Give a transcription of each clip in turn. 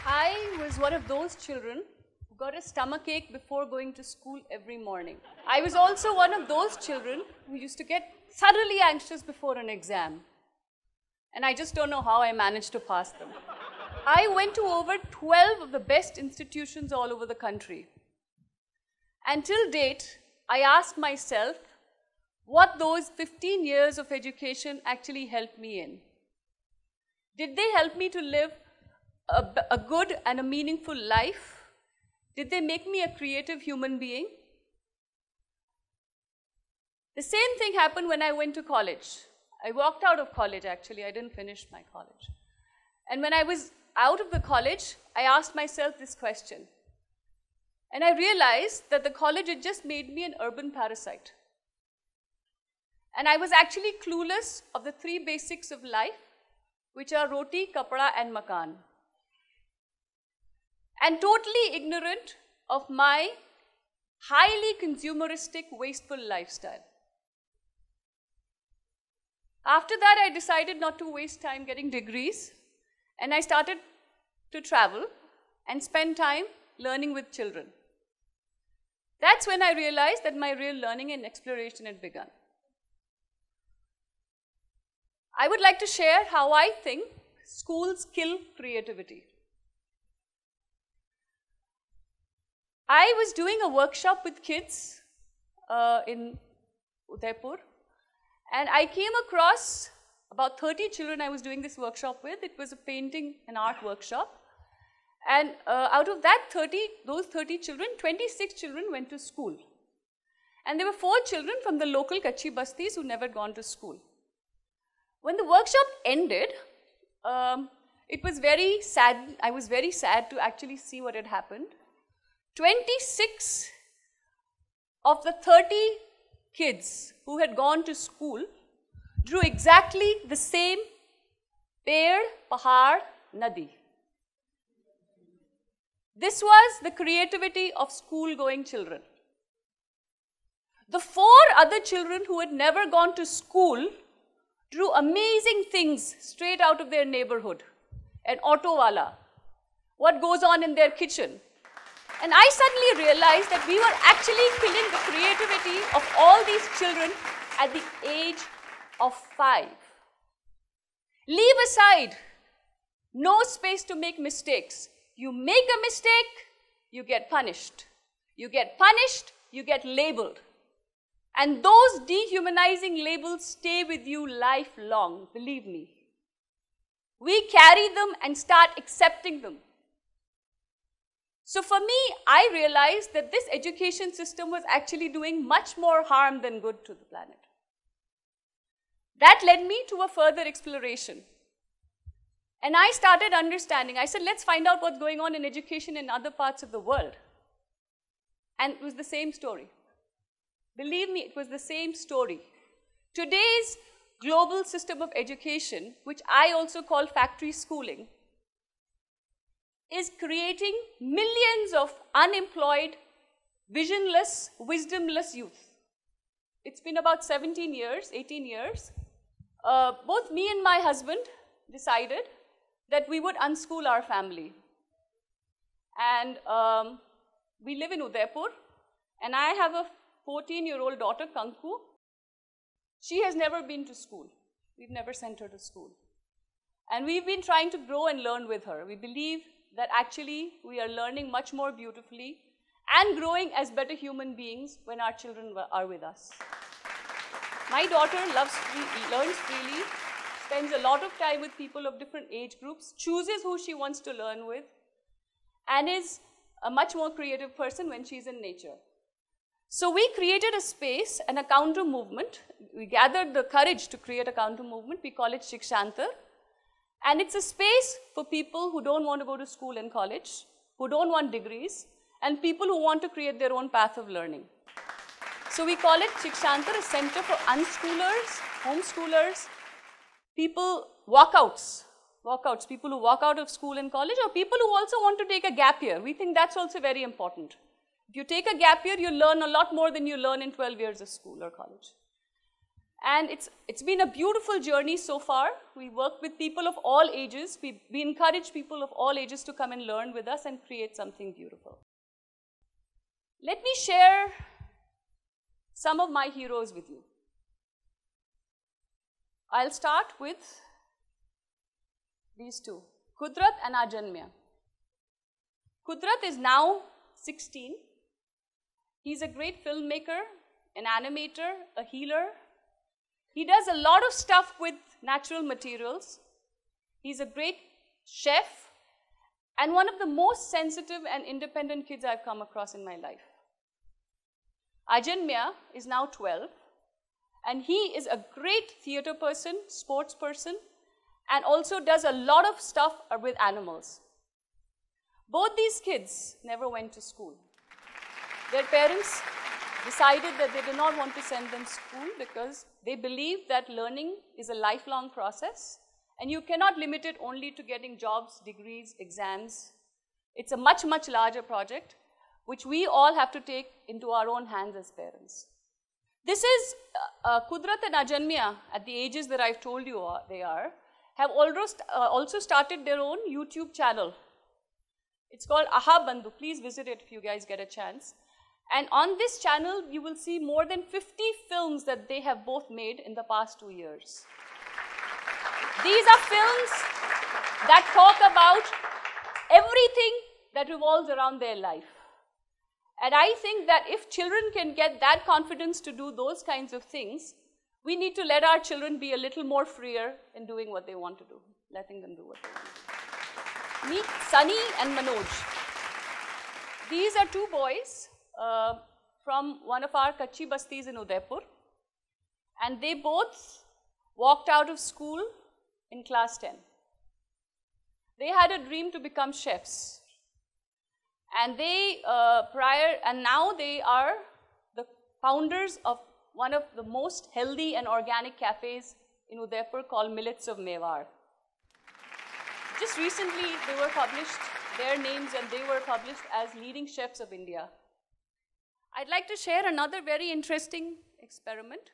I was one of those children who got a stomachache before going to school every morning. I was also one of those children who used to get thoroughly anxious before an exam. And I just don't know how I managed to pass them. I went to over 12 of the best institutions all over the country. And till date, I ask myself what those 15 years of education actually helped me in. Did they help me to live a good and a meaningful life? Did they make me a creative human being? The same thing happened when I went to college. I walked out of college, actually. I didn't finish my college. And when I was out of the college, I asked myself this question. And I realized that the college had just made me an urban parasite. And I was actually clueless of the three basics of life, which are roti, kapda, and makan. And totally ignorant of my highly consumeristic, wasteful lifestyle. After that, I decided not to waste time getting degrees, and I started to travel and spend time learning with children. That's when I realized that my real learning and exploration had begun. I would like to share how I think schools kill creativity. I was doing a workshop with kids in Udaipur, and I came across about 30 children I was doing this workshop with. It was a painting and art workshop. And out of those 30 children, 26 children went to school. And there were 4 children from the local Kachi Bastis who never gone to school. When the workshop ended, it was very sad. I was very sad to actually see what had happened. 26 of the 30 kids who had gone to school drew exactly the same Ped, Pahad, Nadi. This was the creativity of school-going children. The 4 other children who had never gone to school drew amazing things straight out of their neighborhood. An auto wala, what goes on in their kitchen. And I suddenly realized that we were actually killing the creativity of all these children at the age of 5. Leave aside no space to make mistakes. You make a mistake, you get punished. You get punished, you get labeled. And those dehumanizing labels stay with you lifelong, believe me. We carry them and start accepting them. So for me, I realized that this education system was actually doing much more harm than good to the planet. That led me to a further exploration. And I started understanding. I said, let's find out what's going on in education in other parts of the world. And it was the same story. Believe me, it was the same story. Today's global system of education, which I also call factory schooling, is creating millions of unemployed, visionless, wisdomless youth. It's been about 17 years, 18 years. Both me and my husband decided that we would unschool our family. And we live in Udaipur, and I have a 14-year-old daughter, Kanku. She has never been to school. We've never sent her to school. And we've been trying to grow and learn with her. We believe that actually we are learning much more beautifully and growing as better human beings when our children are with us. My daughter learns freely, spends a lot of time with people of different age groups, chooses who she wants to learn with, and is a much more creative person when she's in nature. So we created a space and a counter movement. We gathered the courage to create a counter movement. We call it Shikshantar. And it's a space for people who don't want to go to school and college, who don't want degrees, and people who want to create their own path of learning. So we call it Shikshantar, a center for unschoolers, homeschoolers, people, walkouts, people who walk out of school and college, or people who also want to take a gap year. We think that's also very important. If you take a gap year, you learn a lot more than you learn in 12 years of school or college. And it's been a beautiful journey so far. We work with people of all ages. We encourage people of all ages to come and learn with us and create something beautiful. Let me share some of my heroes with you. I'll start with these two, Kudrat and Ajanmya. Kudrat is now 16. He's a great filmmaker, an animator, a healer. He does a lot of stuff with natural materials. He's a great chef and one of the most sensitive and independent kids I've come across in my life. Ajanmya is now 12, and he is a great theater person, sports person, and also does a lot of stuff with animals. Both these kids never went to school. Their parents decided that they did not want to send them to school because they believe that learning is a lifelong process and you cannot limit it only to getting jobs, degrees, exams. It's a much, much larger project which we all have to take into our own hands as parents. This is Kudrat and Ajanmya at the ages that I've told you they are, have also started their own YouTube channel. It's called Aha Bandhu. Please visit it if you guys get a chance. And on this channel, you will see more than 50 films that they have both made in the past 2 years. These are films that talk about everything that revolves around their life. And I think that if children can get that confidence to do those kinds of things, we need to let our children be a little more freer in doing what they want to do, letting them do what they want. Meet Sunny and Manoj. These are two boys from one of our Kachi Bastis in Udaipur, and they both walked out of school in class 10. They had a dream to become chefs, and now they are the founders of one of the most healthy and organic cafes in Udaipur called Millets of Mewar. Just recently, they were published, their names, and they were published as leading chefs of India. I'd like to share another very interesting experiment.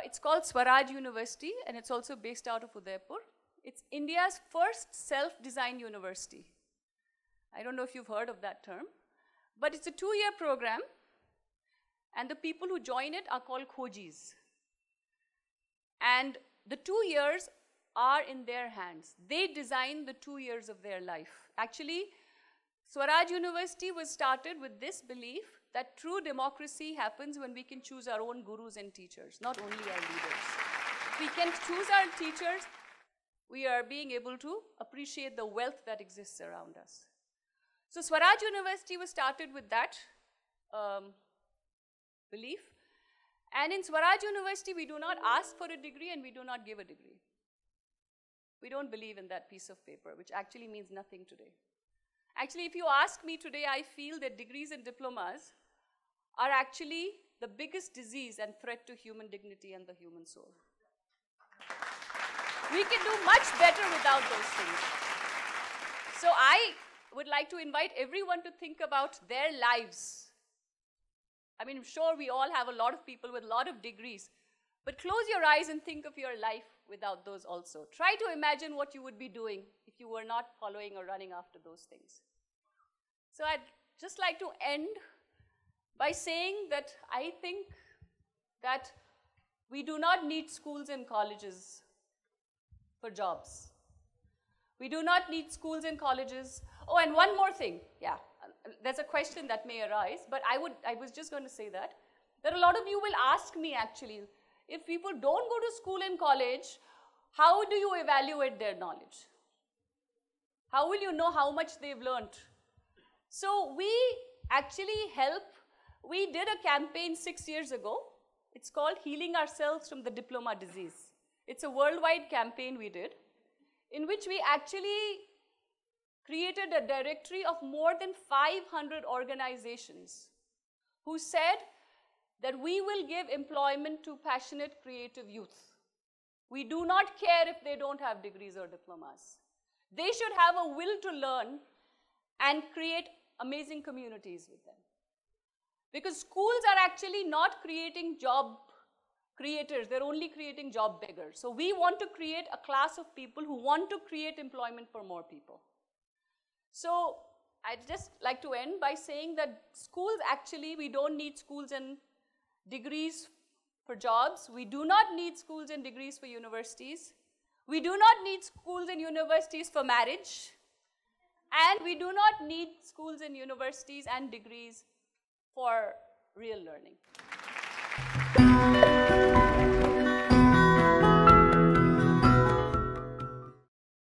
It's called Swaraj University, and it's also based out of Udaipur. It's India's first self-designed university. I don't know if you've heard of that term, but it's a 2-year program, and the people who join it are called Khojis. And the 2 years are in their hands. They design the 2 years of their life. Actually, Swaraj University was started with this belief that true democracy happens when we can choose our own gurus and teachers, not only our leaders. If we can choose our teachers, we are being able to appreciate the wealth that exists around us. So Swaraj University was started with that belief. And in Swaraj University, we do not ask for a degree and we do not give a degree. We don't believe in that piece of paper, which actually means nothing today. Actually, if you ask me today, I feel that degrees and diplomas are actually the biggest disease and threat to human dignity and the human soul. We can do much better without those things. So I would like to invite everyone to think about their lives. I mean, I'm sure we all have a lot of people with a lot of degrees, but close your eyes and think of your life without those also. Try to imagine what you would be doing if you were not following or running after those things. So I'd just like to end by saying that I think that we do not need schools and colleges for jobs. We do not need schools and colleges. Oh, and one more thing. Yeah, there's a question that may arise, but I was just going to say that a lot of you will ask me actually, if people don't go to school and college, how do you evaluate their knowledge? How will you know how much they've learned? So we actually help. We did a campaign 6 years ago. It's called Healing Ourselves from the Diploma Disease. It's a worldwide campaign we did, in which we actually created a directory of more than 500 organizations who said that we will give employment to passionate, creative youth. We do not care if they don't have degrees or diplomas. They should have a will to learn and create amazing communities with them. Because schools are actually not creating job creators. They're only creating job beggars. So we want to create a class of people who want to create employment for more people. So I'd just like to end by saying that schools, actually, we don't need schools and degrees for jobs. We do not need schools and degrees for universities. We do not need schools and universities for marriage. And we do not need schools and universities and degrees for real learning.